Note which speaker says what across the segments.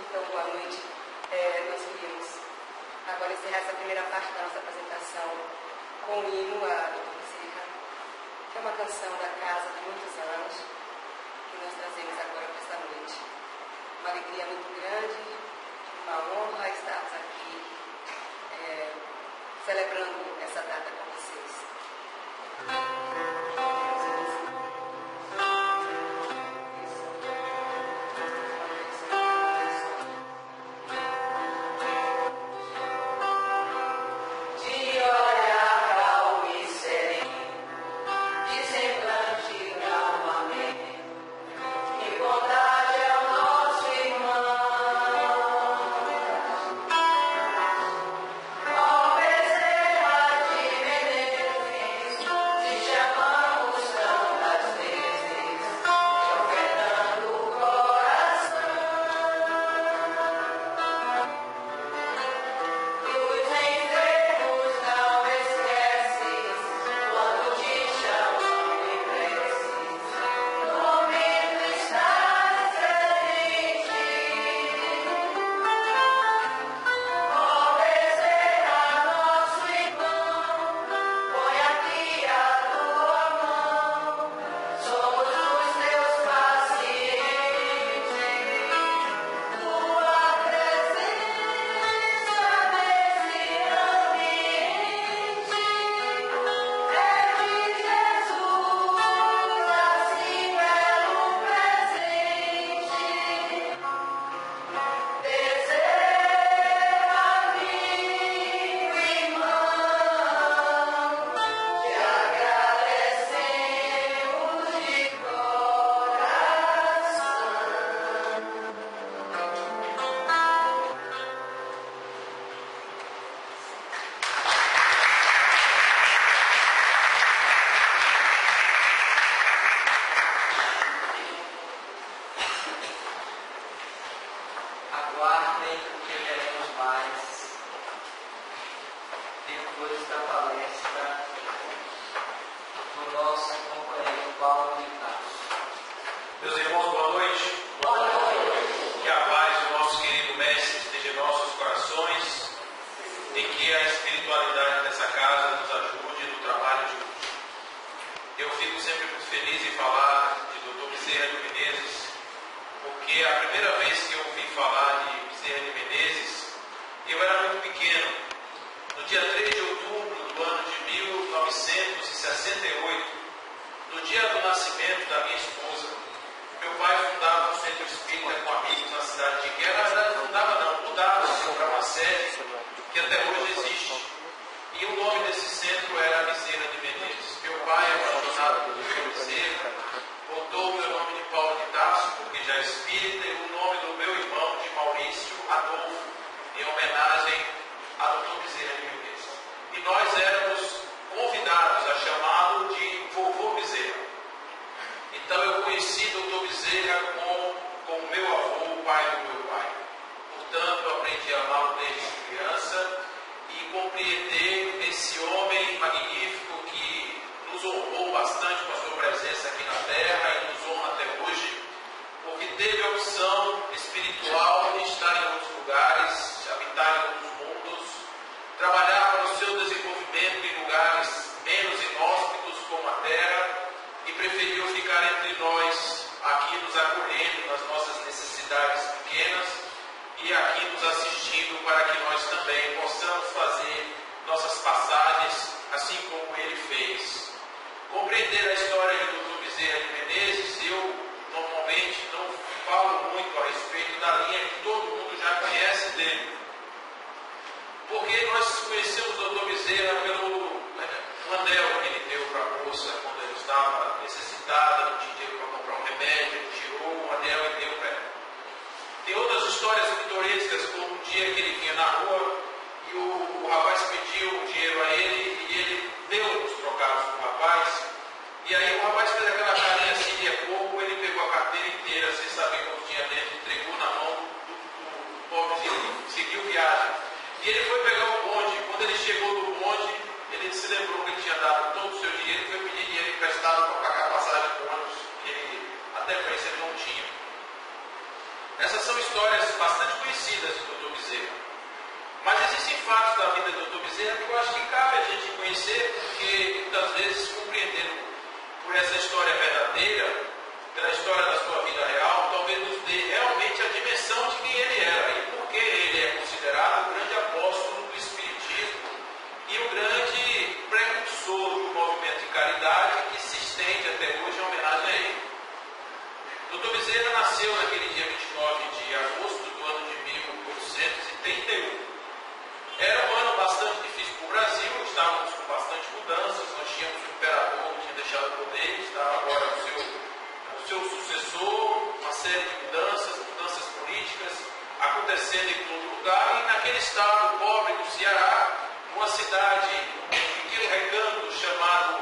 Speaker 1: Então, boa noite. Nós queríamos agora encerrar essa primeira parte da nossa apresentação com o hino a Doutor Bezerra, que é uma canção da casa de muitos anos, que nós trazemos agora para esta noite. Uma alegria muito grande, uma honra estarmos aqui celebrando essa data com vocês.
Speaker 2: Essas são histórias bastante conhecidas do Dr. Bezerra. Mas existem fatos da vida do Dr. Bezerra que eu acho que cabe a gente conhecer, porque muitas vezes, compreendendo por essa história verdadeira, pela história da sua vida real, talvez nos dê realmente a dimensão de quem ele era e por que ele é considerado o grande apóstolo do Espiritismo e o grande precursor do movimento de caridade que se estende até hoje em homenagem a ele. Dr. Bezerra nasceu naquele dia 29 de agosto do ano de 1831. Era um ano bastante difícil para o Brasil, estávamos com bastante mudanças, nós tínhamos um imperador que tinha deixado o poder, estava agora o seu sucessor, uma série de mudanças políticas acontecendo em todo lugar, e naquele estado pobre do Ceará, uma cidade, um pequeno recanto chamado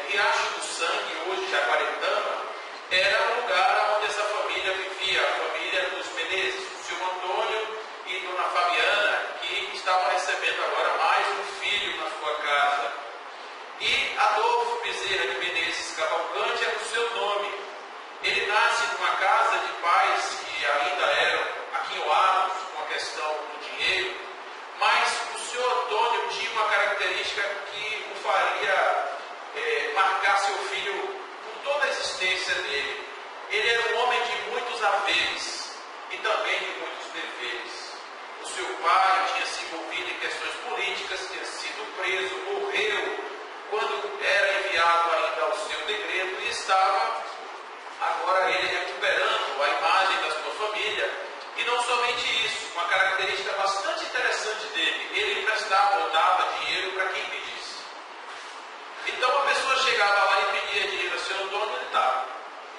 Speaker 2: Riacho do Sangue, hoje Jaguaretama, era um lugar onde essa família vivia, a família dos Menezes, o seu Antônio e Dona Fabiana, que estava recebendo agora mais um filho na sua casa. E Adolfo Bezerra de Menezes Cavalcante era o seu nome. Ele nasce numa casa de pais que ainda eram aquinhoados com a questão do dinheiro, mas o senhor Antônio tinha uma característica que o faria marcar seu filho por toda a existência dele. Ele era um homem de muitos haveres e também de muitos deveres. O seu pai tinha se envolvido em questões políticas, tinha sido preso, morreu quando era enviado ainda ao seu degredo e estava agora ele recuperando a imagem da sua família. E não somente isso, uma característica bastante interessante dele, ele emprestava ou dava dinheiro para quem pedisse. Então a pessoa chegava lá e pedia dinheiro ao seu Antônio, ele dava.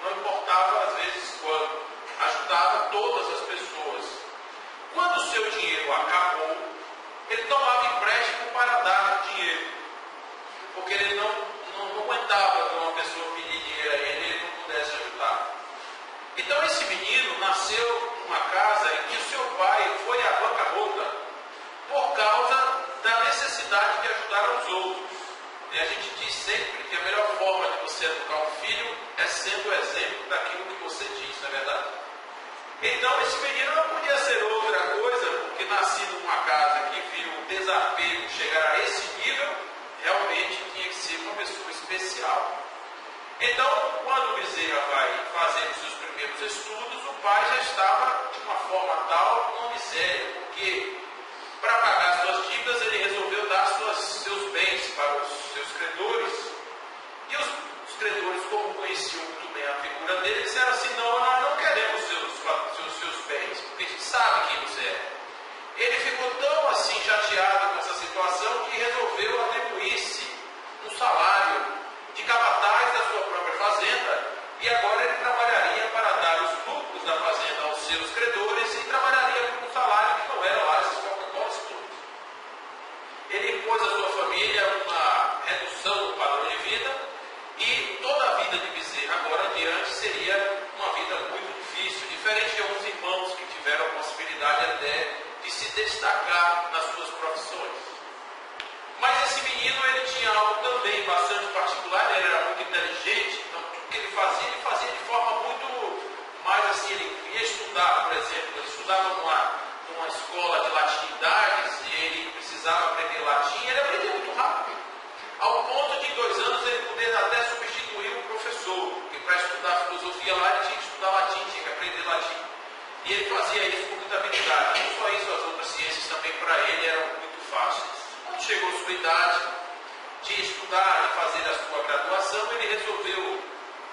Speaker 2: Não importava às vezes quando, ajudava todas as pessoas. Quando o seu dinheiro acabou, ele tomava empréstimo para dar dinheiro, porque ele não aguentava que uma pessoa pedir dinheiro a ele e ele não pudesse ajudar. Então esse menino nasceu numa casa em que o seu pai foi à bancarrota por causa da necessidade de ajudar aos outros. E a gente diz sempre que a melhor forma de você educar um filho é sendo o exemplo daquilo que você diz, não é verdade? Então esse menino não podia ser outra coisa, porque nascido numa casa que viu o desafio de chegar a esse nível, realmente tinha que ser uma pessoa especial. Então, quando o Bezerra vai fazer os seus primeiros estudos, o pai já estava de uma forma tal, uma miséria, porque para pagar as suas dívidas ele resolveu dar seus bens para os seus credores. E os credores, como conheciam muito bem a figura dele, disseram assim: não, nós não queremos seus bens, porque a gente sabe quem você é. Ele ficou tão assim chateado com essa situação que resolveu atribuir-se um salário de capataz da sua própria fazenda, e agora ele trabalharia para dar os lucros da fazenda aos seus credores e trabalharia com um salário que não era lá esses Coca-Colas tudo. Ele impôs à sua família uma redução do padrão de vida, e toda a vida de Bezerra agora adiante seria uma vida muito difícil, diferente de alguns irmãos que tiveram a possibilidade até de se destacar nas suas profissões. Mas esse menino, ele tinha algo também bastante particular, ele era muito inteligente, então tudo que ele fazia de forma muito mais assim, ele ia estudar, por exemplo, ele estudava numa escola de latinidades e ele precisava aprender latim, ele aprendia muito rápido, ao ponto de em 2 anos ele poder até substituir um professor, porque para estudar filosofia lá ele tinha que estudar latim, tinha que aprender latim. E ele fazia isso com muita habilidade, não só isso, as outras ciências também para ele eram muito fáceis. Quando chegou a sua idade de estudar e fazer a sua graduação, ele resolveu,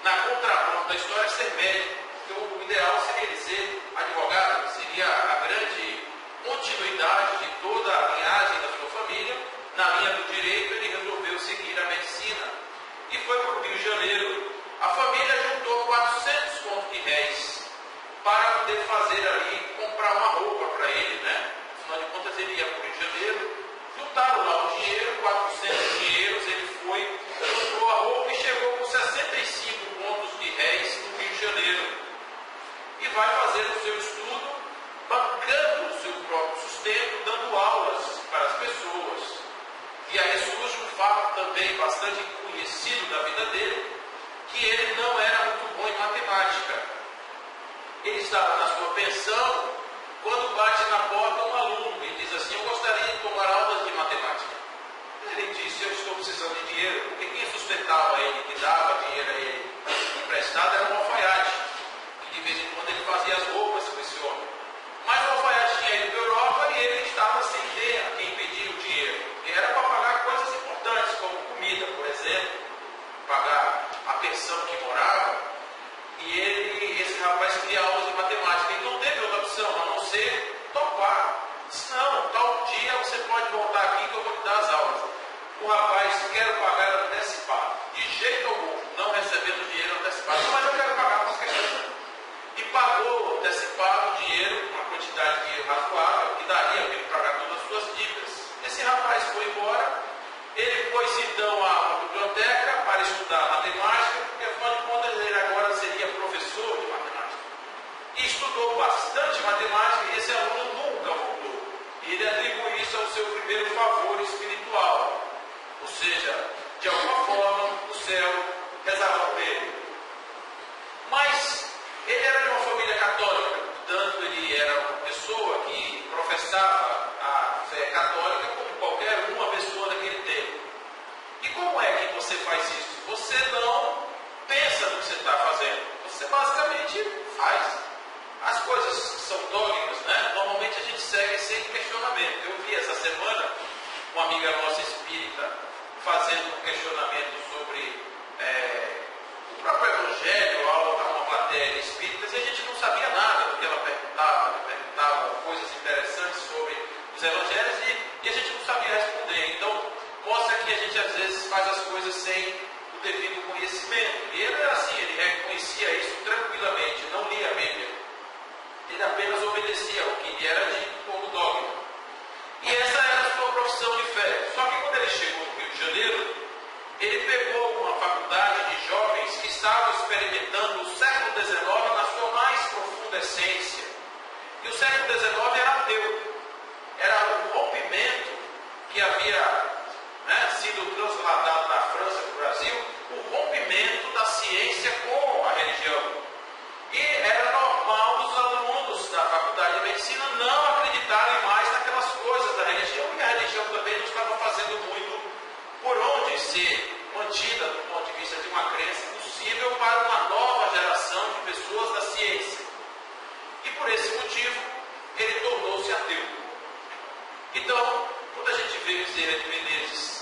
Speaker 2: na contramão da história, ser médico. Porque o ideal seria ele ser advogado, seria a grande continuidade de toda a linhagem da sua família. Na linha do direito, ele resolveu seguir a medicina e foi para o Rio de Janeiro. A família juntou 400 contos de réis para poder fazer ali, comprar uma roupa para ele, né? Afinal de contas, ele ia para o Rio de Janeiro. Juntaram lá o dinheiro, 400 dinheiros, ele foi, comprou a roupa e chegou com 65 contos de réis no Rio de Janeiro. E vai fazer o seu estudo, bancando o seu próprio sustento, dando aulas para as pessoas. E aí surge um fato também bastante conhecido da vida dele, que ele não era muito bom em matemática. Ele estava na sua pensão quando bate na porta um aluno e diz assim: eu gostaria de tomar aulas de matemática. Ele disse: eu estou precisando de dinheiro, porque quem sustentava ele, que dava dinheiro a ele emprestado, era um alfaiate, que de vez em quando ele fazia as roupas para esse homem. Mas o alfaiate tinha ido para a Europa e ele estava sem ter a quem pedir o dinheiro. E era para pagar coisas importantes, como comida, por exemplo, pagar a pensão que morava. E esse rapaz queria aulas de matemática. Ele não teve outra opção a não ser topar. Disse: não, tal dia você pode voltar aqui que eu vou te dar as aulas. O rapaz: quero pagar antecipado. De jeito algum, não recebendo dinheiro antecipado. Mas eu quero pagar com questão. E pagou antecipado o dinheiro, uma quantidade de dinheiro razoável, que daria para pagar todas as suas dívidas. Esse rapaz foi embora. Ele foi-se então à biblioteca para estudar matemática, porque afinal de contas ele agora seria professor de matemática. E estudou bastante matemática e esse aluno nunca voltou. E ele atribui isso ao seu primeiro favor espiritual. Ou seja, de alguma forma o céu rezava por ele. Mas ele era de uma família católica, portanto ele era uma pessoa que professava a fé católica como qualquer uma pessoa daquele tempo. E como é que você faz isso? Você não pensa no que você está fazendo. Você basicamente faz. As coisas são dogmas, né? Normalmente a gente segue sem questionamento. Eu vi essa semana uma amiga nossa espírita fazendo um questionamento sobre o próprio Evangelho a uma plateia de espíritas, e a gente não sabia nada do que ela perguntava coisas interessantes sobre os Evangelhos e a gente não sabia responder. Então, mostra que a gente às vezes faz as coisas sem o devido conhecimento. E ele era assim, ele reconhecia isso tranquilamente, não lia a Bíblia. Ele apenas obedecia ao que era dito como dogma. E essa era a sua profissão de fé. Só que quando ele chegou no Rio de Janeiro, ele pegou uma faculdade de jovens que estavam experimentando o século XIX na sua mais profunda essência. E o século XIX era ateu. Era um rompimento que havia sido transladado da França para o Brasil, o rompimento da ciência com a religião. E era normal os alunos da faculdade de medicina não acreditarem mais naquelas coisas da religião, e a religião também não estava fazendo muito por onde ser mantida do ponto de vista de uma crença possível para uma nova geração de pessoas da ciência. E por esse motivo, ele tornou-se ateu. Então, quando a gente vê Bezerra de Menezes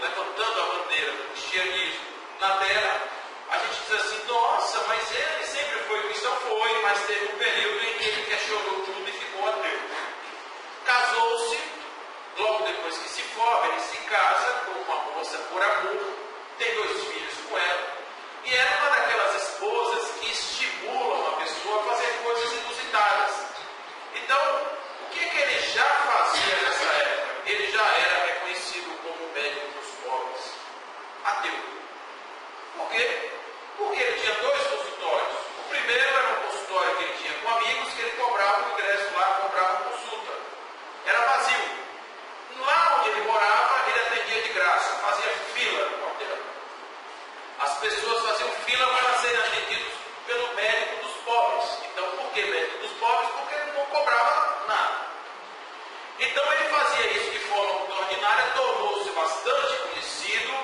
Speaker 2: levantando a bandeira do cristianismo na terra, a gente diz assim: nossa, mas ele sempre foi cristão. Foi, mas teve um período em que ele questionou tudo e ficou ateu. Casou-se, logo depois que se forma, ele se casa com uma moça por amor, tem 2 filhos com ela, e era uma daquelas esposas que estimulam a pessoa a fazer coisas inusitadas. Então, o que ele já fazia nessa época? Ele já era reconhecido como médico dos pobres, ateu. Por quê? Porque ele tinha 2 consultórios. O primeiro era um consultório que ele tinha com amigos, que ele cobrava o ingresso lá, cobrava consulta. Era vazio. Lá onde ele morava, ele atendia de graça, fazia fila no quarteirão. As pessoas faziam fila para serem atendidos pelo médico dos pobres. Então, por que médico dos pobres? Porque ele não cobrava nada. Então, ele fazia isso de forma muito ordinária, tornou-se bastante conhecido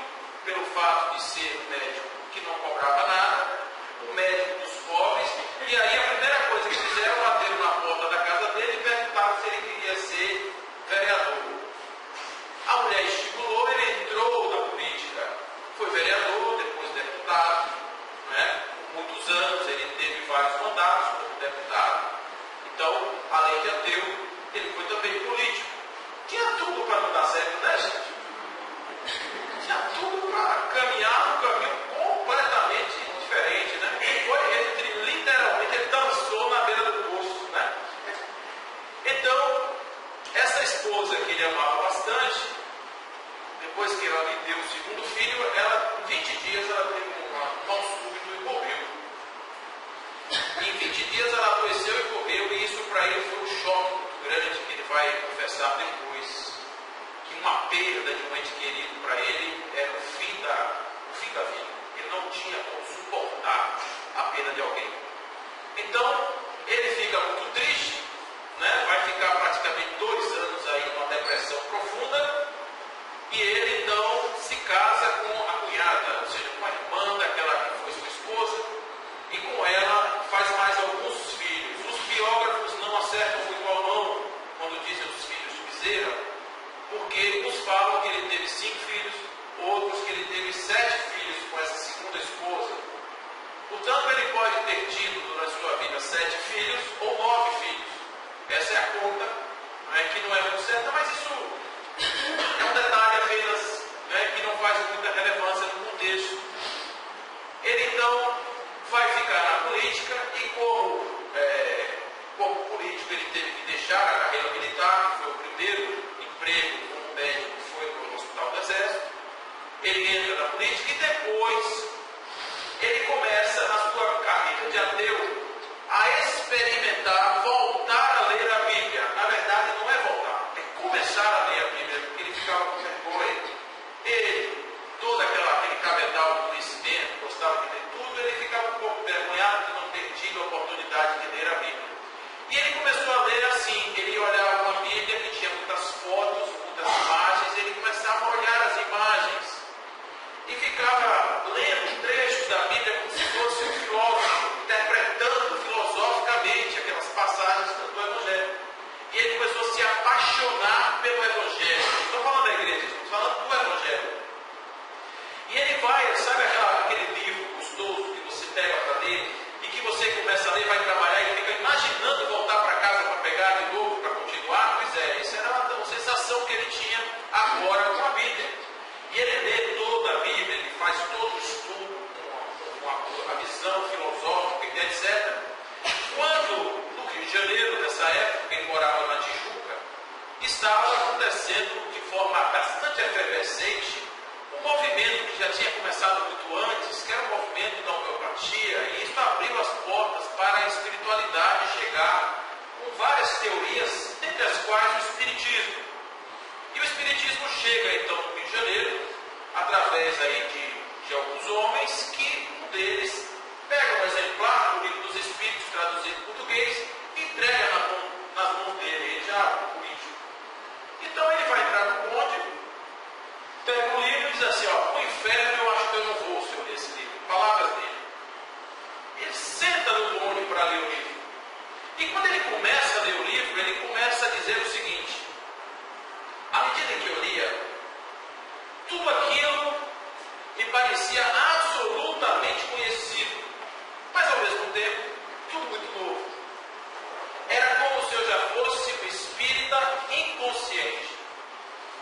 Speaker 2: pelo fato de ser um médico que não cobrava nada, um médico dos pobres. E aí, a primeira coisa que fizeram, bateram na porta da casa dele e perguntaram se ele queria ser vereador. A mulher estimulou, ele entrou na política, foi vereador, depois deputado, por muitos anos ele teve vários mandatos como deputado. Então, além de ateu, ele foi também político. Tinha tudo para não dar certo, né, gente? Tinha tudo para caminhar no caminho mente aquelas passagens do Evangelho. E ele começou a se apaixonar pelo Evangelho. Não estou falando da igreja, estou falando do Evangelho. E ele vai, sabe aquele livro gostoso que você pega para ler e que você começa a ler, vai trabalhar e fica imaginando voltar para casa para pegar de novo, para continuar? Pois é, isso era uma sensação que ele tinha agora com a Bíblia. E ele lê toda a Bíblia, ele faz todo o estudo, a visão filosófica, etc. Quando, no Rio de Janeiro, nessa época, ele morava na Tijuca, estava acontecendo de forma bastante efervescente um movimento que já tinha começado muito antes, que era o movimento da homeopatia, e isso abriu as portas para a espiritualidade chegar com várias teorias, entre as quais o Espiritismo. E o Espiritismo chega então no Rio de Janeiro, através aí de alguns homens, que um deles pega um exemplar do Livro dos Espíritos, traduzido em português, e entrega nas mãos dele, ele já é político. Então ele vai entrar no bonde, pega o livro e diz assim, ó, o inferno eu acho que eu não vou se eu ler esse livro, palavras dele. Ele senta no bonde para ler o livro. E quando ele começa a ler o livro, ele começa a dizer o seguinte: à medida que eu lia, tudo aquilo me parecia absolutamente conhecido, mas ao mesmo tempo, tudo muito novo. Era como se eu já fosse um espírita inconsciente,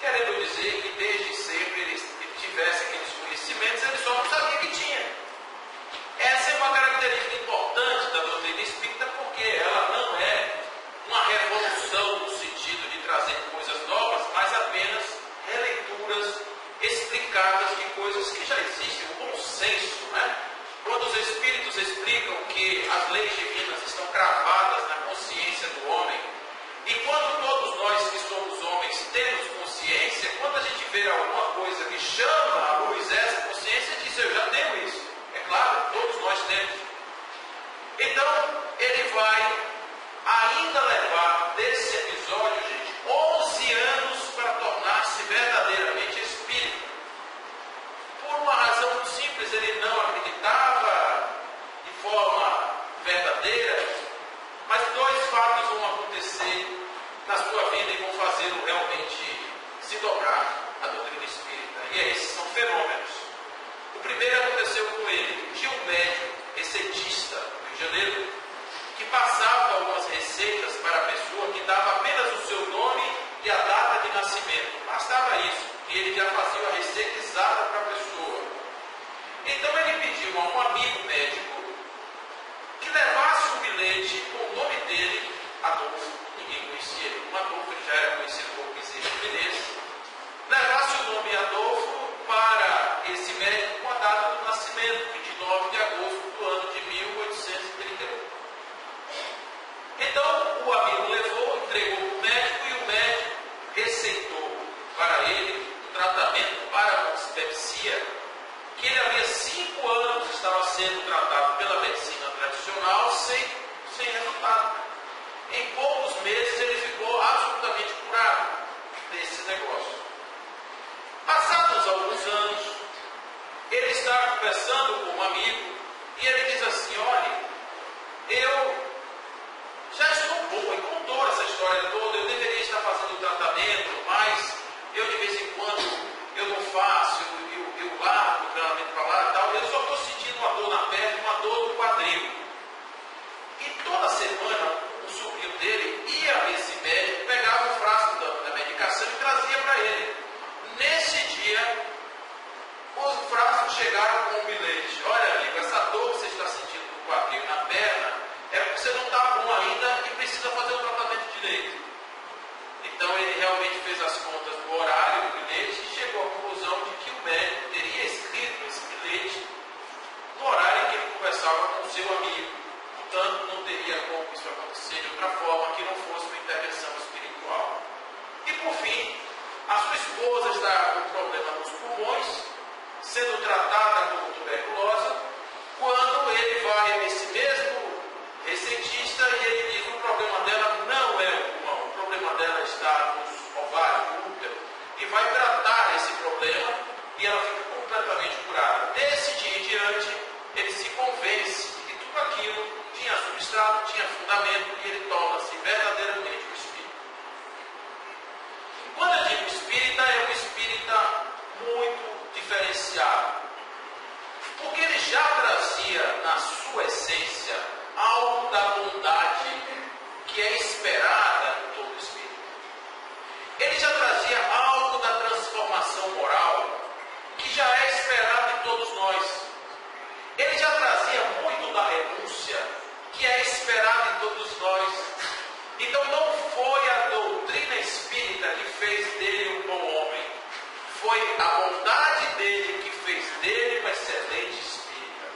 Speaker 2: querendo dizer que desde sempre ele tivesse aqueles conhecimentos, ele só não sabia que tinha. Essa é uma característica importante da doutrina espírita, porque ela não é uma revolução no sentido de trazer coisas novas, mas apenas releituras explicadas de coisas que já existem, o bom senso, né? Quando os espíritos explicam que as leis divinas estão cravadas na consciência do homem, e quando todos nós que somos homens temos consciência, quando a gente vê alguma coisa que chama à luz essa consciência, diz, eu já tenho isso. É claro, todos nós temos. Então, ele vai ainda levar desse episódio, gente, 11 anos para tornar-se verdadeiramente espírita. Por uma razão muito simples, ele não acreditava de forma verdadeira, mas dois fatos vão acontecer na sua vida e vão fazê-lo realmente se dobrar à doutrina espírita. E esses são fenômenos. O primeiro aconteceu com ele. Tinha um médico recetista no Rio de Janeiro que passava algumas receitas para a pessoa que dava apenas o seu nome e a data de nascimento. Bastava isso, e ele já fazia a receita exata para a pessoa. Então ele pediu a um amigo médico que levasse um bilhete com o nome dele, Adolfo, ninguém conhecia ele como Adolfo, ele já era conhecido como Bezerra de Menezes, levasse o nome Adolfo para esse médico com a data do nascimento, 29 de agosto do ano de 1831. Então o amigo levou, entregou para o médico, e o médico receitou para ele um tratamento para a conspepsia, que ele havia 5 anos estava sendo tratado pela medicina tradicional sem resultado. Em poucos meses ele ficou absolutamente curado desse negócio. Passados alguns anos, ele está conversando com um amigo e ele diz assim, olha, eu já estou bom, e contou essa história toda, eu deveria estar fazendo o tratamento, mas eu de vez em quando eu não faço, eu largo o tratamento para lá e tal, eu só estou sentindo uma dor na perna e uma dor no quadril. E toda semana o sobrinho dele ia a esse médico, pegava o frasco da medicação e trazia para ele. Nesse dia, os frascos chegaram com um bilhete. Olha, amigo, essa dor que você está sentindo no quadril e na perna é porque você não está bom ainda e precisa fazer o tratamento direito. Então ele realmente fez as contas do horário do bilhete e chegou à conclusão de que o médico teria escrito esse bilhete no horário em que ele conversava com o seu amigo. Portanto, não teria como isso acontecer de outra forma que não fosse uma intervenção espiritual. E por fim, a sua esposa está com problema nos pulmões, sendo tratada com tuberculose, quando ele vai a esse mesmo receitista e ele diz que o problema dela não é o pulmão, o problema dela está nos ovários, no útero, e vai tratar esse problema e ela fica completamente curada. Desse dia em diante, ele se convence de que tudo aquilo tinha substrato, tinha fundamento, relacionamento e ele torna-se verdadeiramente um espírita. E quando eu digo espírita, é um espírita muito diferenciado. Porque ele já trazia na sua essência algo da bondade que é esperada em todo espírito. Ele já trazia algo da transformação moral que já é esperado em todos nós. Ele já trazia muito da renúncia que é esperada em todos nós. Então não foi a doutrina espírita que fez dele um bom homem. Foi a bondade dele que fez dele um excelente espírita.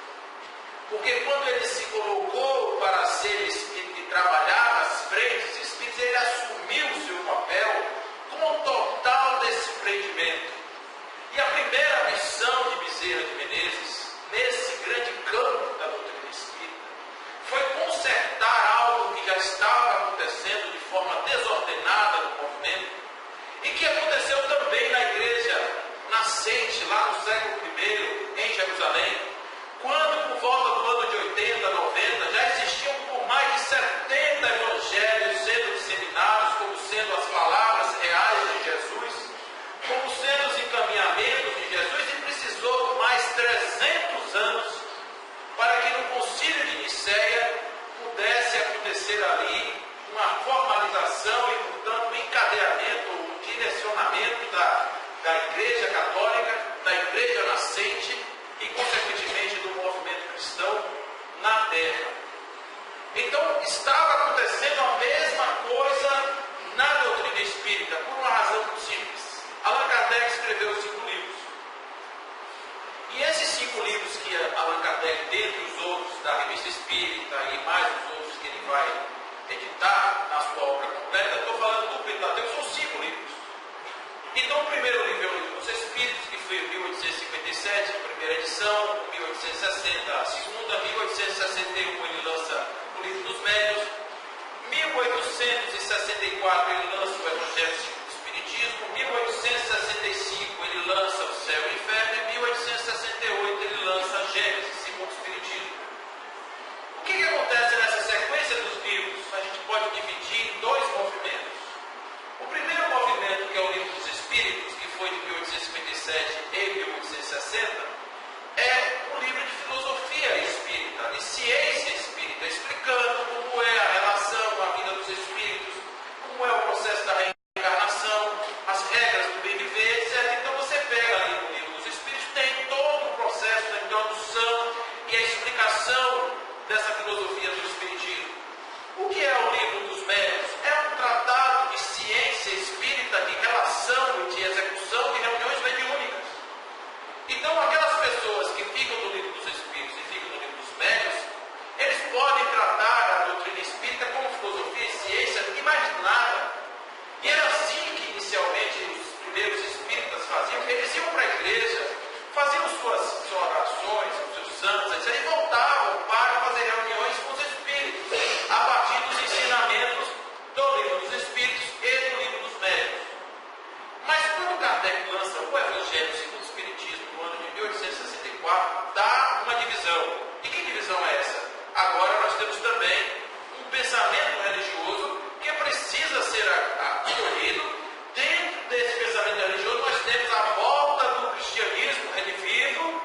Speaker 2: Porque quando ele se colocou para ser espírito e trabalhar nas frentes espíritas, ele assumiu o seu papel com total desprendimento. E a primeira missão de Bezerra de Menezes, nesse grande campo da doutrina espírita, foi consertar algo que já estava acontecendo de forma desordenada no movimento e que aconteceu também na igreja nascente, lá no século I, em Jerusalém, quando por volta do ano de 80, 90, já existiam por mais de 70 evangelhos sendo disseminados como sendo as palavras reais de Jesus, como sendo os encaminhamentos de Jesus, e precisou mais 300 anos para que no concílio de Nicéia pudesse acontecer ali uma formalização e, portanto, um encadeamento, um direcionamento da Igreja Católica, da Igreja nascente e, consequentemente, do movimento cristão na Terra. Então, estava acontecendo a mesma coisa na doutrina espírita, por uma razão muito simples. Allan Kardec escreveu 5 livros. E esses 5 livros que Allan Kardec, dentre os outros da Revista Espírita e mais os outros que ele vai editar na sua obra completa, estou falando do Pentateuco, são 5 livros. Então, o primeiro livro é o Livro dos Espíritos, que foi em 1857, a primeira edição, 1860, a segunda, 1861 ele lança o Livro dos Médiuns, 1864 ele lança o Evangelho segundo o Espiritismo, 1865 ele lança o Céu e o Inferno, e 1868 ele lança a Gênesis segundo o Espiritismo. O que acontece nessa sequência dos livros? A gente pode dividir em 2 movimentos. O primeiro movimento, que é o Livro dos Espíritos, que foi de 1857 e 1860, é um livro de filosofia espírita, de ciência espírita, explicando como é a relação, a vida dos espíritos, como é o processo da reencarnação, as regras do bem viver, etc. Então você pega ali no Livro dos Espíritos, tem todo o processo da introdução e a explicação dessa filosofia do Espiritismo. O que é o Livro dos Médiuns? É um tratado de ciência espírita, de relação e de execução de reuniões mediúnicas. Então, aquelas pessoas que ficam no Livro dos Espíritos e ficam no Livro dos Médiuns, eles podem tratar a doutrina espírita como filosofia e ciência e mais nada. E era assim que, inicialmente, os primeiros espíritas faziam. Eles iam para a igreja, faziam suas orações, os seus santos, etc., e voltavam para fazer reuniões com os espíritos, a partir dos ensinamentos do Livro dos Espíritos e do Livro dos Médiuns. Mas quando Kardec lança o Evangelho segundo o Espiritismo, no ano de 1864, dá uma divisão. E que divisão é essa? Agora nós temos também um pensamento religioso que precisa ser acolhido. Dentro desse pensamento religioso nós temos a volta do cristianismo redivivo,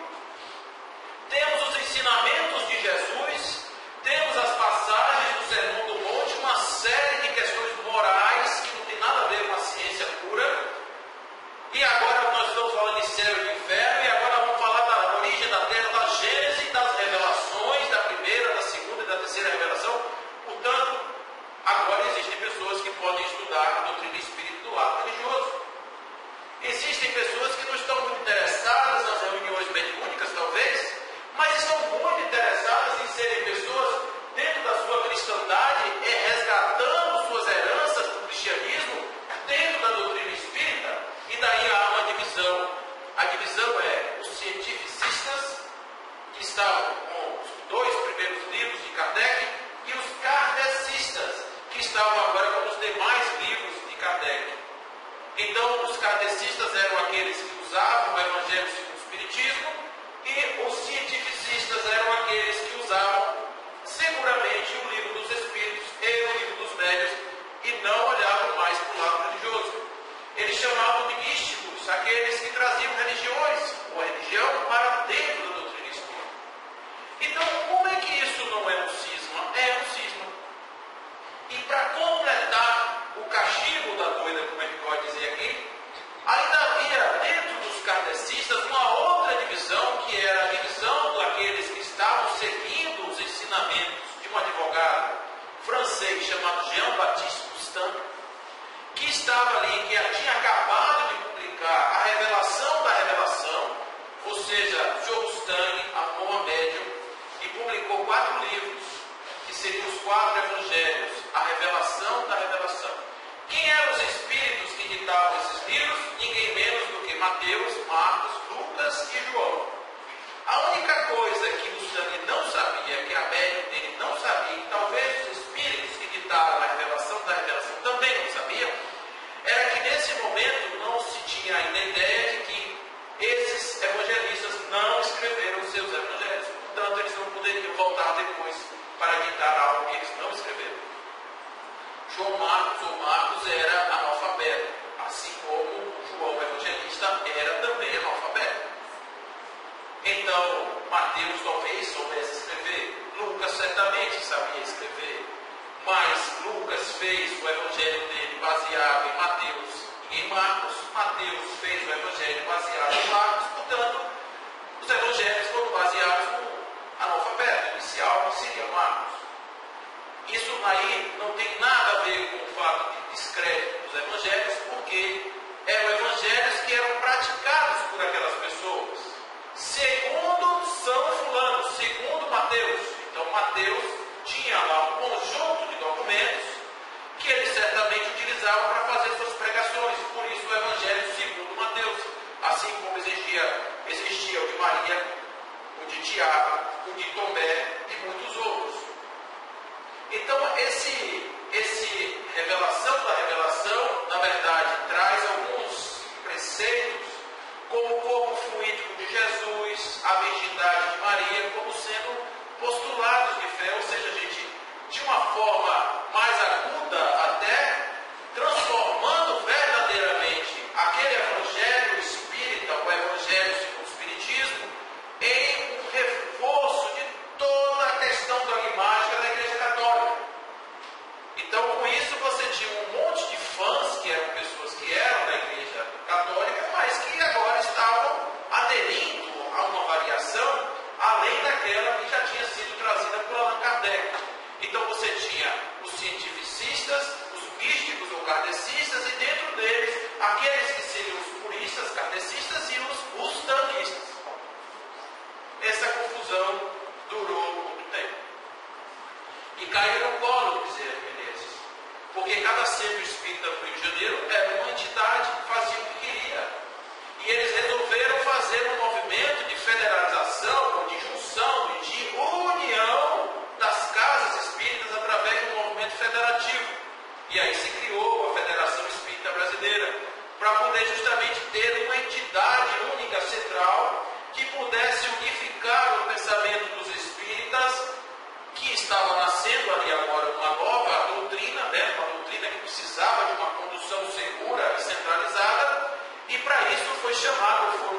Speaker 2: temos os ensinamentos de Jesus, temos as passagens do Sermão do Monte, uma série de questões morais que não tem nada a ver com a ciência pura. E agora nós estamos falando de céu e de inferno, e agora vamos falar da origem da terra, da Gênese, das revelações, da primeira, da segunda e da terceira revelação. Portanto, agora existem pessoas que podem estudar a doutrina espírita do lado religioso. Existem pessoas que não estão muito interessadas nas reuniões mediúnicas, talvez, mas estão muito interessadas em serem pessoas dentro da sua cristandade e resgatando suas heranças do cristianismo dentro da doutrina espírita. E daí há uma divisão. A divisão é os cientificistas, que estavam com os 2 primeiros livros de Kardec, e os kardecistas, que estavam agora com os demais livros de Kardec. Então, os kardecistas eram aqueles que usavam o Evangelho segundo o Espiritismo, e os cientificistas eram aqueles que usavam seguramente o livro dos Espíritos e o livro dos Médios e não olhavam mais para o lado religioso. Eles chamavam de místicos aqueles que traziam religiões ou a religião para dentro da doutrina espírita. Então, como é que isso não é um cisma? É um cisma. E para completar o cachimbo da doida, como a gente pode dizer aqui, ainda havia dentro dos kardecistas uma outra divisão, que era a divisão daqueles que estavam seguindo os ensinamentos de um advogado francês chamado Jean-Baptiste Cousteau, que estava ali, que tinha acabado de publicar a revelação da revelação, ou seja, Cousteau, Amor a Médium, e publicou 4 livros, que seriam os 4 evangelhos, a revelação da revelação. Quem eram os espíritos que ditavam esses livros? Ninguém menos do que Mateus, Marcos, Lucas e João. A única coisa que Cousteau não sabia, que a médium dele não sabia, e talvez os espíritos que ditaram a revelação da revelação também não sabiam, era que nesse momento não se tinha ainda a ideia de que esses evangelistas não escreveram os seus evangelhos. Portanto, eles não poderiam voltar depois para ditar algo que eles não escreveram. João Marcos ou Marcos era analfabeto, assim como João Evangelista era também analfabeto. Então, Mateus talvez soubesse escrever, Lucas certamente sabia escrever, mas Lucas fez o evangelho dele baseado em Mateus e em Marcos. Mateus fez o evangelho baseado em Marcos, portanto, os evangelhos foram baseados no analfabeto inicial, que seria Marcos. Isso aí não tem nada a ver com o fato de descrédito dos evangelhos, porque eram evangelhos que eram praticados por aquelas pessoas, segundo São Fulano, segundo Mateus. Então Mateus tinha lá um conjunto de documentos que ele certamente utilizava para fazer suas pregações, por isso o evangelho segundo Mateus, assim como existia o de Maria, o de Tiago, o de Tomé e muitos outros. Então, esse revelação da revelação, na verdade, traz alguns preceitos, como o corpo fluídico de Jesus, a virgindade de Maria, como sendo postulados de fé, ou seja, a gente, de uma forma mais aguda, até transformando verdadeiramente aquele evangelho espírita, o evangelho segundo o Espiritismo, em um reforço de toda a questão dogmática da Igreja Católica. Então, com isso, você tinha um monte de fãs, que eram pessoas que eram da Igreja Católica, mas que agora estavam aderindo a uma variação além daquela que já tinha sido trazida por Allan Kardec. Então, você tinha os cientificistas, os místicos ou kardecistas, e dentro deles, aqueles que seriam os puristas, kardecistas, e os tanguistas. Essa confusão durou muito tempo. E caiu no colo do Bezerra de Menezes, porque cada centro espírita do Rio de Janeiro era uma entidade que fazia o que queria. E eles resolveram fazer um movimento de federalização, de junção, de união das casas espíritas através de um movimento federativo. E aí se criou a Federação Espírita Brasileira, para poder justamente ter uma entidade única, central, que pudesse unificar o pensamento dos espíritas, que estava nascendo ali agora uma nova doutrina, uma doutrina que precisava de uma condução segura e centralizada, e para isso foram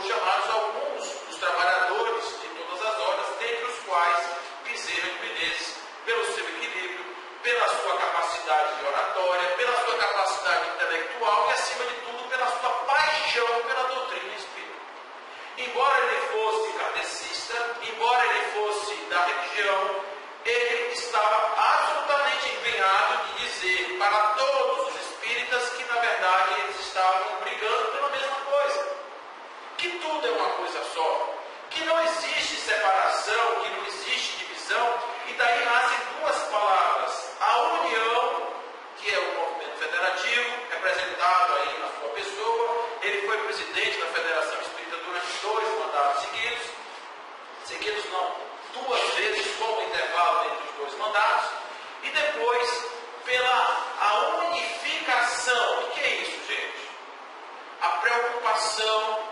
Speaker 2: chamados alguns dos trabalhadores de todas as horas, dentre os quais Bezerra de Menezes, pelo seu equilíbrio, pela sua capacidade de oratória, pela sua capacidade intelectual e, acima de tudo, pela sua paixão pela doutrina espírita. Embora ele fosse kardecista, embora ele fosse da religião, ele estava absolutamente empenhado de dizer para todos os espíritas que, na verdade, eles estavam brigando pela mesma coisa. Que tudo é uma coisa só. Que não existe separação, que não existe divisão. E daí nascem duas palavras. A união, que é o movimento federativo, representado aí na sua pessoa. Ele foi presidente da Federação Espírita durante 2 mandatos seguidos. Seguidos não, 2 vezes como intervalo entre os 2 mandatos. E depois, pela a unificação. O que é isso, gente? A preocupação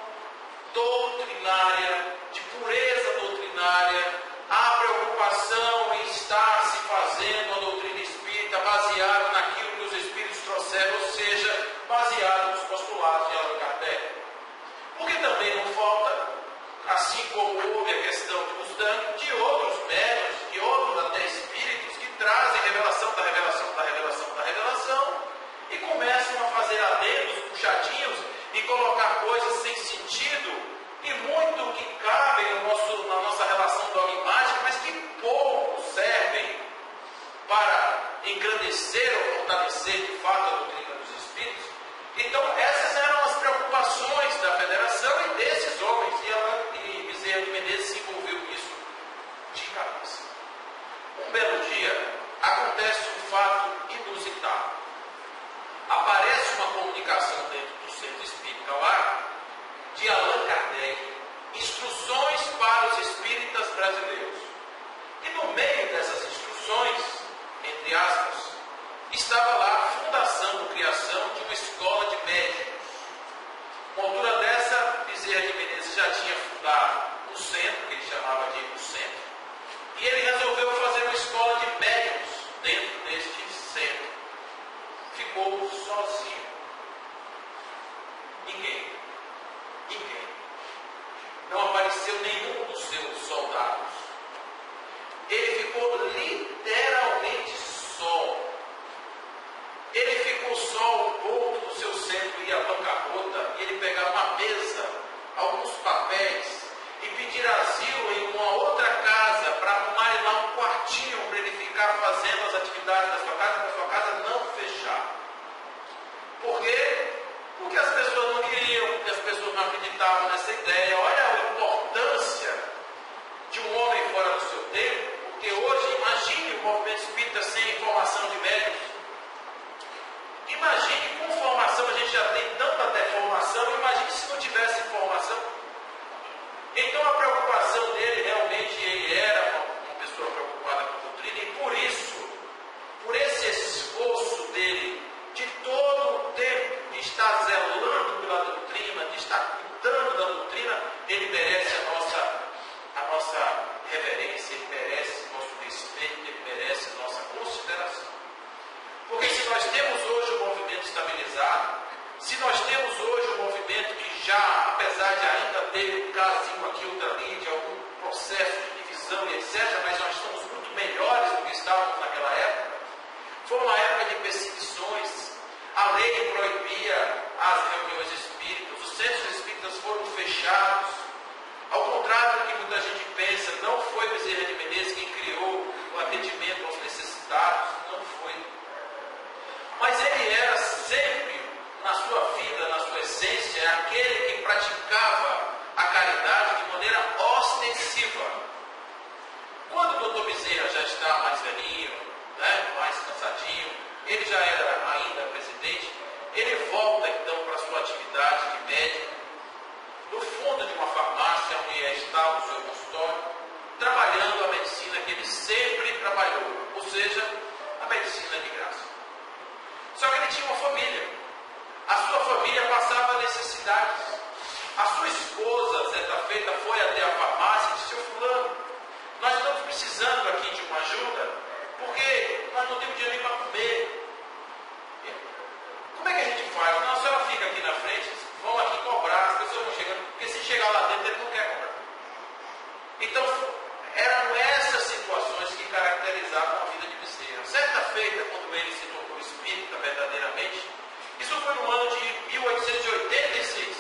Speaker 2: doutrinária, de pureza doutrinária, a preocupação em estar engrandecer ou fortalecer de fato a doutrina dos espíritos. Então essas eram as preocupações da federação e desses homens, e Bezerra de Menezes se envolveu nisso de cabeça. Um belo dia acontece um fato inusitado. Aparece uma comunicação dentro do centro espírita lá de Allan Kardec, instruções para os espíritas brasileiros. E no meio dessas instruções, entre aspas, estava lá a fundação, a criação de uma escola de médicos. Uma altura dessa, Bezerra de Menezes já tinha fundado um centro, que ele chamava de o centro, e ele resolveu fazer uma escola de médicos dentro deste centro. Ficou sozinho. Ninguém. Não apareceu nenhum dos seus soldados. Ele ficou literalmente só. Ele ficou só um pouco do seu centro, ia à bancarrota, e ele pegava uma mesa, alguns papéis, e pedir asilo em uma outra casa para arrumar lá um quartinho para ele ficar fazendo as atividades da sua casa, para a sua casa não fechar. Por quê? Porque as pessoas não queriam, porque as pessoas não acreditavam nessa ideia. Olha a importância de um homem fora do seu tempo, porque hoje, imagine o movimento espírita sem informação de médicos. Imagine, com formação, a gente já tem tanta deformação, imagine se não tivesse informação. Então a preocupação dele, realmente, ele era uma pessoa preocupada com a doutrina, e por isso, por esse esforço dele, de todo o tempo, de estar zelando pela doutrina, de estar cuidando da doutrina, ele merece a nossa reverência, ele merece o nosso respeito, ele merece a nossa consideração. Porque se nós temos hoje um movimento estabilizado, se nós temos hoje um movimento que já, apesar de ainda ter um casinho aqui, outro ali, de algum processo de divisão e etc., mas nós estamos muito melhores do que estávamos naquela época. Foi uma época de perseguições, a lei proibia as reuniões espíritas, os centros espíritas foram fechados. Ao contrário do que muita gente pensa, não foi Bezerra de Menezes quem criou o atendimento aos necessitados, não foi. Mas ele era sempre, na sua vida, na sua essência, aquele que praticava a caridade de maneira ostensiva. Quando o doutor Bezerra já está mais velhinho, mais cansadinho, ele já era ainda presidente, ele volta então para a sua atividade de médico, no fundo de uma farmácia onde estava o seu consultório, trabalhando a medicina que ele sempre trabalhou, ou seja, a medicina de graça. Só que ele tinha uma família. A sua família passava necessidades. A sua esposa, certa feita, foi até a farmácia e disse: "Seu fulano, nós estamos precisando aqui de uma ajuda, porque nós não temos dinheiro nem para comer. Como é que a gente faz? Não, a senhora fica aqui na frente, vão aqui cobrar, as pessoas vão chegando, porque se chegar lá dentro ele não quer cobrar." Então, eram essas situações que caracterizavam a vida de Bezerra. Certa feita, quando ele se tornou espírita verdadeiramente, isso foi no ano de 1886,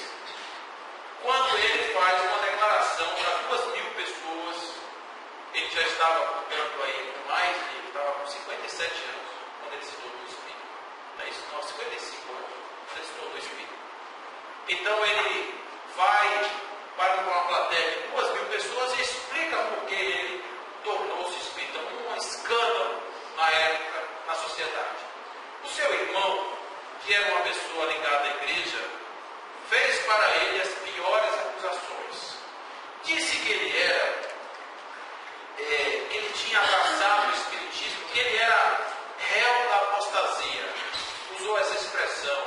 Speaker 2: quando ele faz uma declaração para 2.000 pessoas. Ele já estava portanto aí com ele estava com 57 anos quando ele se tornou espírita. Não é isso? Não, 55 anos quando ele se tornou espírita. Então ele vai para uma plateia de 2.000 pessoas e explica por que ele tornou-se espírita. Um escândalo na época, na sociedade. O seu irmão, que era uma pessoa ligada à igreja, fez para ele as piores acusações. Disse que ele tinha abraçado o espiritismo, que ele era réu da apostasia. Usou essa expressão,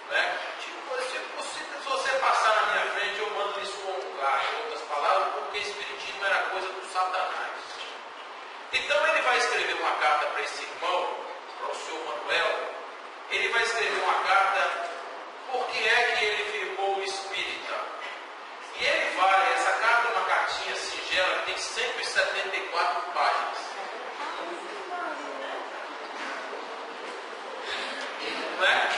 Speaker 2: né? Tipo, se você passar na minha frente, eu mando isso comungar, em outras palavras, porque espiritismo era coisa do Satanás. Então ele vai escrever uma carta para esse irmão, para o senhor Manuel. Ele vai escrever uma carta por que é que ele ficou espírita. E ele vai, essa carta é uma cartinha singela, tem 174 páginas. Não é?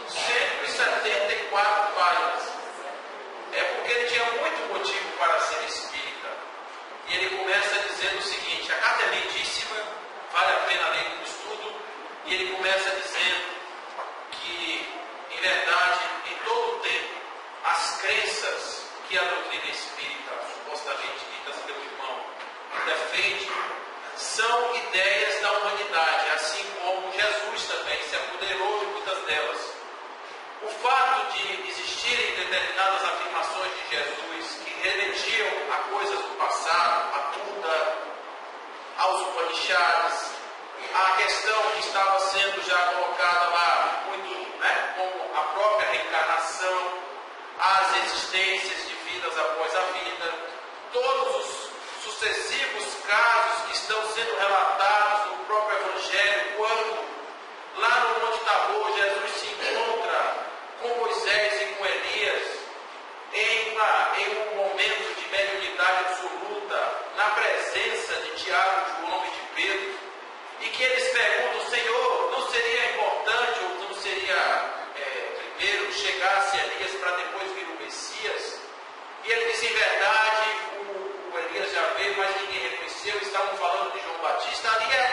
Speaker 2: 174 páginas. É porque ele tinha muito motivo para ser espírita. E ele começa dizendo o seguinte: a carta é lindíssima, vale a pena ler com E ele começa dizendo que, em verdade, em todo o tempo, as crenças que a doutrina espírita, supostamente ditas pelo irmão, defende, são ideias da humanidade, assim como Jesus também se apoderou de muitas delas. O fato de existirem determinadas afirmações de Jesus que remetiam a coisas do passado, a Buda, aos Upanishads, a questão que estava sendo já colocada lá, muito, como a própria reencarnação, as existências de vidas após a vida, todos os sucessivos casos que estão sendo relatados no próprio Evangelho, quando lá no Monte Tabor Jesus se encontra com Moisés e com Elias em um momento de mediunidade absoluta, na presença de Tiago, João e de Pedro, e que eles perguntam: Senhor, não seria importante ou não seria primeiro chegasse Elias para depois vir o Messias? E ele diz: em verdade, o Elias já veio, mas ninguém reconheceu. Estavam falando de João Batista. Ali é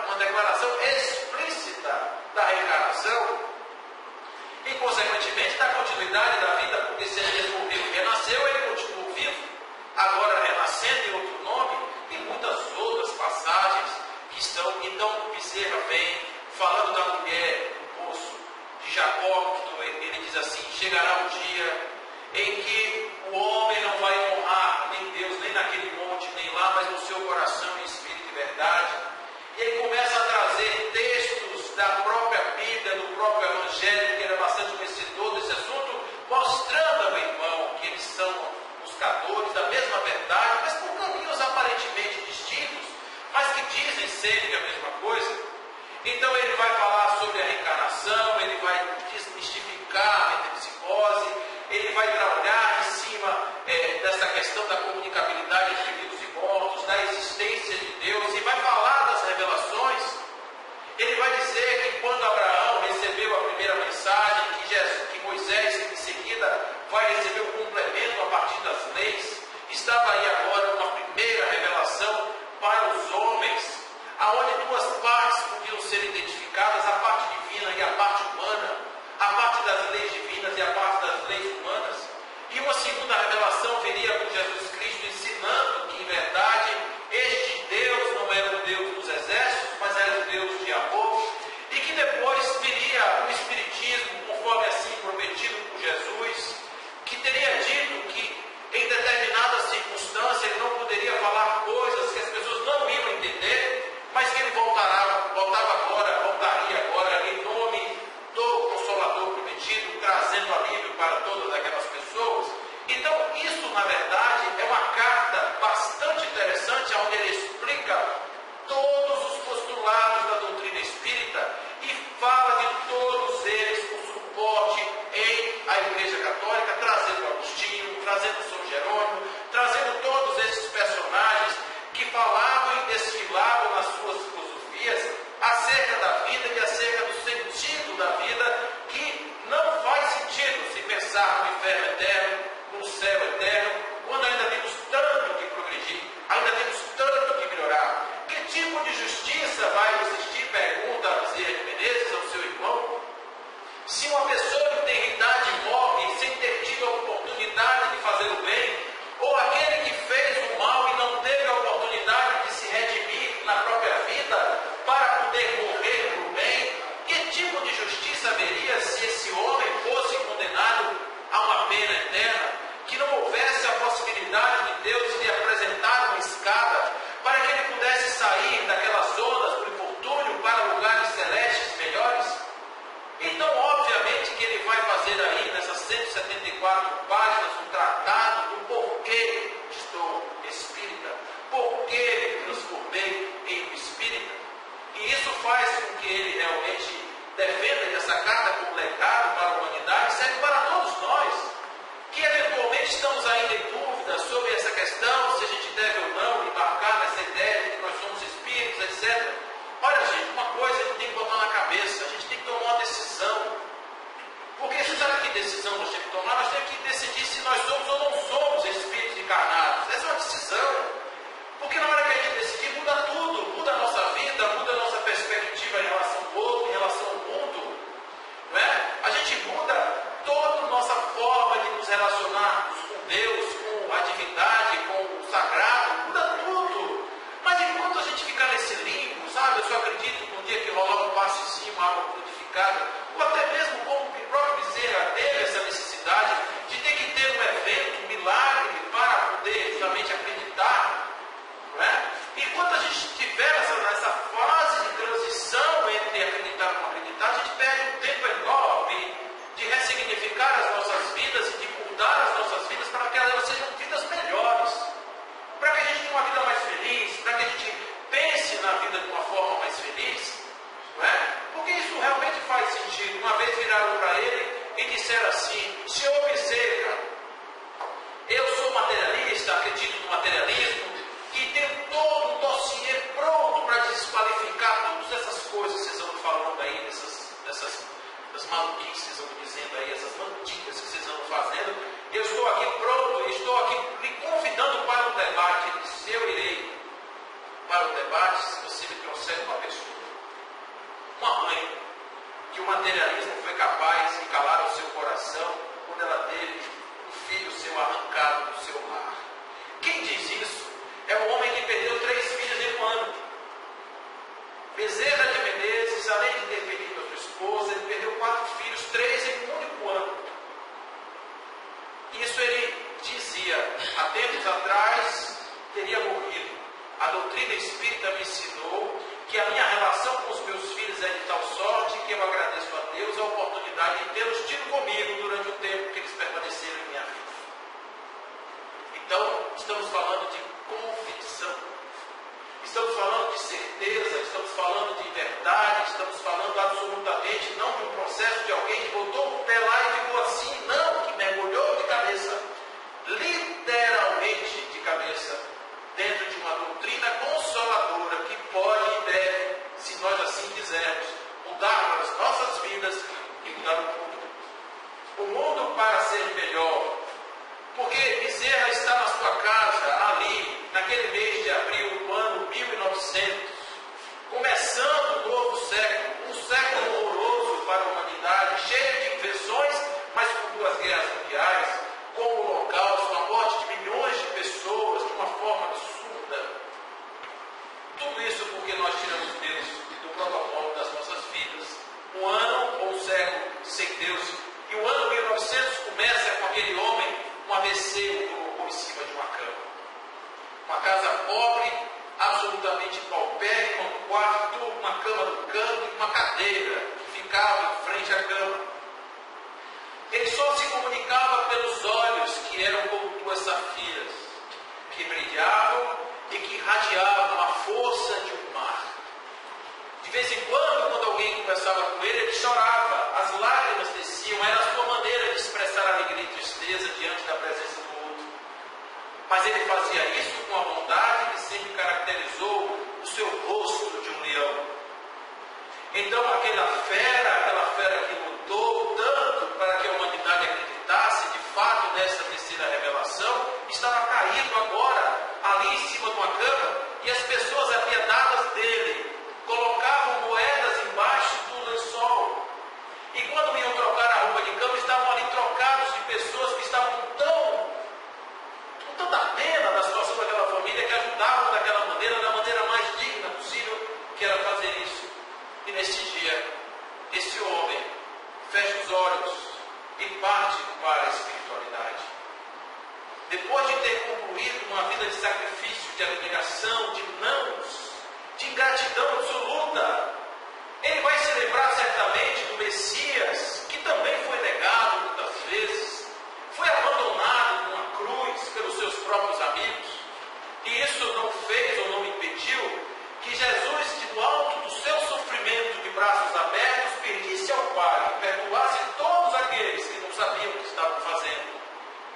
Speaker 2: uma declaração explícita da reencarnação e, consequentemente, da continuidade da vida, porque se Elias morreu e renasceu, ele continuou vivo, agora renascendo em outro nome, e muitas outras passagens que estão. Então, Bezerra vem falando da mulher do poço de Jacó, que ele diz assim: chegará um dia em que o homem não vai honrar nem Deus, nem naquele monte, nem lá, mas no seu coração em espírito e verdade. E ele começa a trazer textos da própria Bíblia, do próprio Evangelho, que era bastante conhecedor desse assunto, mostrando ao irmão que eles são buscadores da mesma verdade, mas por caminhos aparentemente distintos, mas que dizem sempre a mesma coisa. Então ele vai falar sobre a reencarnação, ele vai desmistificar a metempsicose, ele vai trabalhar em cima dessa questão da comunicabilidade entre vivos e mortos, da existência de Deus, e vai falar das revelações. Ele vai dizer que quando Abraão recebeu a primeira mensagem, que Moisés em seguida vai receber o complemento a partir das leis, estava aí agora uma primeira revelação para os homens, aonde duas partes podiam ser identificadas, a parte divina e a parte humana, a parte das leis divinas e a parte das leis humanas. E uma segunda revelação viria com Jesus Cristo ensinando que, em verdade, este Deus não era o Deus dos exércitos, mas era o Deus de amor, e que depois viria o Espiritismo, conforme assim prometido por Jesus, que teria dito que em determinadas circunstâncias ele não poderia falar coisas que as pessoas não iam entender, mas que ele voltaria agora ressignificada, ou até mesmo como o próprio Bezerra teve essa necessidade de ter que ter um evento, um milagre, para poder justamente acreditar. Não é? E quando a gente estiver nessa fase de transição entre acreditar e não acreditar, a gente perde um tempo enorme de ressignificar as nossas vidas e de mudar as nossas vidas para que elas sejam vidas melhores, para que a gente tenha uma vida mais feliz, para que a gente pense na vida de uma forma mais feliz, não é? Porque isso realmente faz sentido. Uma vez viraram para ele e disseram assim: Senhor Bezerra, eu sou materialista, acredito no materialismo, e tenho todo um dossiê pronto para desqualificar todas essas coisas que vocês vão falando aí, dessas maluquices que vocês vão dizendo aí, essas mantigas que vocês vão fazendo. Eu estou aqui pronto, estou aqui lhe convidando para o debate. Ele disse: eu irei para o debate se você me trouxer uma pessoa, uma mãe, que o materialismo foi capaz de calar o seu coração quando ela teve um filho seu arrancado do seu lar. Quem diz isso é um homem que perdeu 3 filhos em um ano. Bezerra de Menezes, além de ter perdido a sua esposa, ele perdeu 4 filhos, 3 em um único ano. Isso ele dizia, há tempos atrás, teria morrido. A doutrina espírita me ensinou que a minha relação com os meus filhos é de tal sorte que eu agradeço a Deus a oportunidade de tê-los tido comigo durante o tempo que eles permaneceram em minha vida. Então, estamos falando de convicção, estamos falando de certeza, estamos falando de verdade, estamos falando absolutamente não de um processo de alguém que botou o pé lá e ficou assim, não, que mergulhou de cabeça, literalmente de cabeça, dentro de uma doutrina consoladora que pode e deve, se nós assim quisermos, mudar as nossas vidas e mudar o mundo. O mundo para ser melhor. Porque Bezerra está na sua casa, ali, naquele mês de abril do ano 1900, começando um novo século, um século horroroso para a humanidade, cheio de invenções, mas com 2 guerras mundiais, com o Holocausto, a morte de milhões de pessoas de uma forma absurda. Tudo isso porque nós tiramos Deus do protocolo das nossas vidas. Um ano ou um século sem Deus. E o ano 1900 começa com aquele homem, um AVC, colocou em cima de uma cama. Uma casa pobre, absolutamente paupérrima, um quarto, uma cama no canto e uma cadeira que ficava em frente à cama. Ele só se comunicava pelos olhos, que eram como 2 safiras, que brilhavam e que irradiavam a força de um mar. De vez em quando alguém conversava com ele, ele chorava, as lágrimas desciam, era a sua maneira de expressar alegria e tristeza diante da presença do outro. Mas ele fazia isso com a bondade que sempre caracterizou o seu rosto de um leão. Então aquela fera que lutou tanto para que a humanidade acreditasse de fato nessa terceira revelação, estava caído agora, ali em cima de uma cama, e as pessoas apiedadas dele colocavam moedas embaixo do lençol. E quando iam trocar a roupa de cama, estavam ali trocados de pessoas que estavam com tanta pena da situação daquela família, que ajudavam daquela maneira, da maneira mais digna possível, que era fazer isso. E neste dia, esse homem fecha os olhos e parte para a espiritualidade. Depois de ter concluído uma vida de sacrifício, de abnegação, de nãos, de ingratidão absoluta, ele vai se lembrar certamente do Messias, que também foi negado muitas vezes, foi abandonado numa cruz pelos seus próprios amigos, e isso não fez ou não impediu que Jesus, do alto do seu sofrimento de braços abertos, pedisse ao Pai e perdoasse todos aqueles que não sabiam o que estavam fazendo,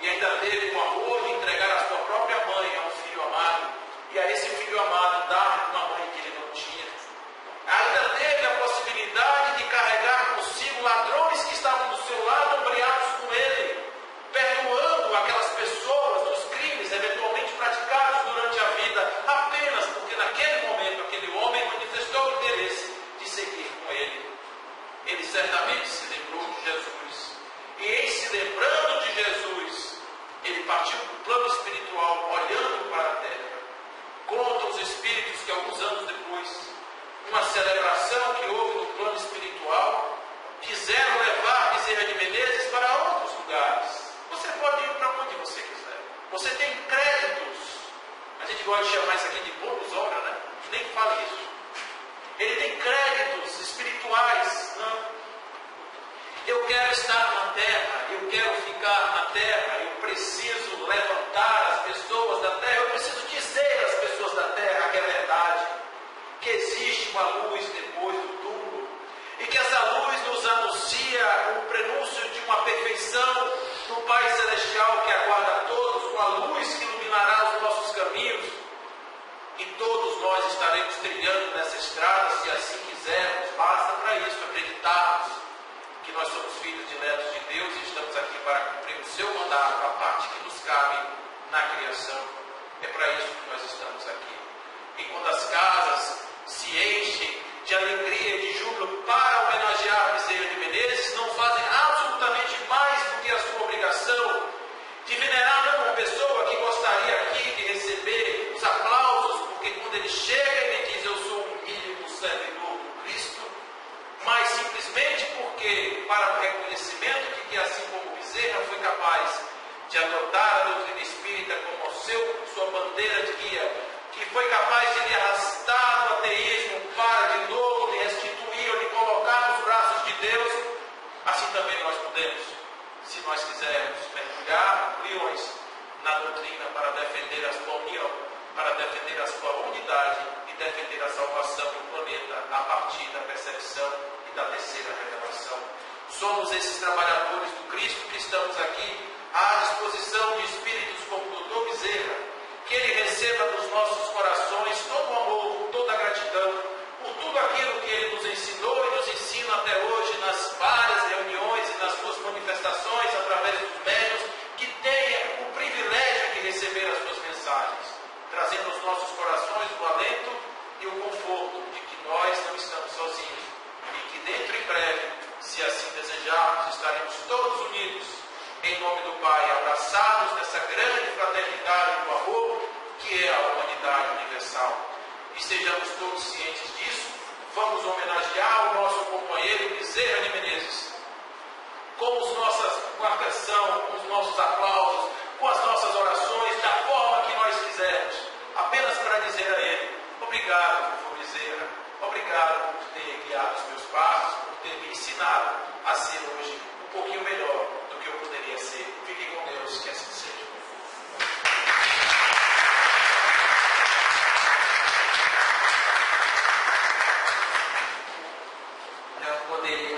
Speaker 2: e ainda teve o amor de entregar a sua própria mãe a um filho amado, e a esse filho amado dar uma mãe que ele não tinha. Ainda teve a possibilidade de carregar consigo ladrões que estavam do seu lado, ombreados com ele, perdoando aquelas pessoas dos crimes eventualmente praticados durante a vida, apenas porque naquele momento aquele homem manifestou o interesse de seguir com ele. Ele certamente se lembrou de Jesus. E em se lembrando de Jesus, ele partiu para o plano espiritual, olhando para a terra. Contam os espíritos que alguns anos depois, uma celebração que houve no plano espiritual, acreditarmos que nós somos filhos diletos de Deus e estamos aqui para cumprir o seu mandato, a parte que nos cabe na criação. É para isso que nós estamos aqui. E quando as casas se enchem de alegria e de júbilo para homenagear Bezerra de Menezes, não fazem absolutamente mais do que a sua obrigação de venerar não uma pessoa que gostaria aqui de receber os aplausos, porque quando ele chega e me diz eu sou um mínimo servidor do Cristo, mas simplesmente porque, para o reconhecimento de que assim como Bezerra foi capaz de adotar a doutrina espírita como sua bandeira de guia, que foi capaz de lhe arrastar do ateísmo para de novo lhe restituir ou lhe colocar nos braços de Deus, assim também nós podemos, se nós quisermos, mergulhar leões na doutrina para defender a sua união, para defender a sua unidade e defender a salvação do planeta a partir da percepção e da terceira revelação. Somos esses trabalhadores do Cristo que estamos aqui à disposição de espíritos como o Dr. Bezerra, que ele receba dos nossos corações todo o amor, toda a gratidão por tudo aquilo que ele nos ensinou e nos ensina até hoje nas várias reuniões e nas suas manifestações através dos médiuns, que tenha o privilégio de receber as suas mensagens, trazendo aos nossos corações o alento e o conforto de que nós não estamos sozinhos e que dentro em breve, se assim desejarmos, estaremos todos unidos em nome do Pai, abraçados nessa grande fraternidade do amor que é a humanidade universal. E sejamos todos cientes disso, vamos homenagear o nosso companheiro Bezerra de Menezes com a atenção, com os nossos aplausos, com as nossas orações, da forma que nós quisermos, apenas para dizer a ele: obrigado, professor Bezerra, obrigado por ter guiado os meus passos, por ter me ensinado a ser hoje um pouquinho melhor do que eu poderia ser. Fique com Deus, que assim seja.
Speaker 3: Para poder